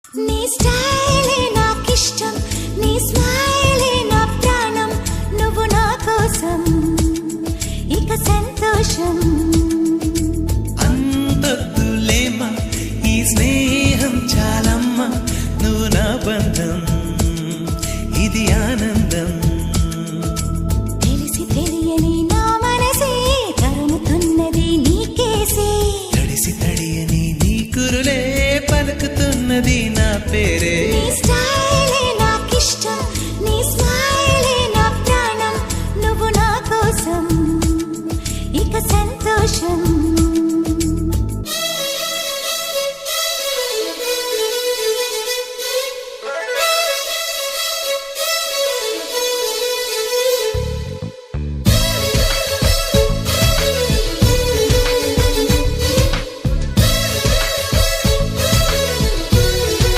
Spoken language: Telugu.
నీ స్టైలే నాకిష్టం, నీ స్మైలే నా ప్రాణం, నువ్వు నా కోసం ఇక సంతోషం. అంతొద్దులేమా ఈ స్నేహం చాలమ్మా, నువ్వు నా బంధం ఇది ఆనందం. తెలిసి తెలియని నా మనసే తరుముతున్నది నీకేసే, తడిసి తడియని నీ కురులే పలుకుతున్నది నా పేరే. నీ స్టైలే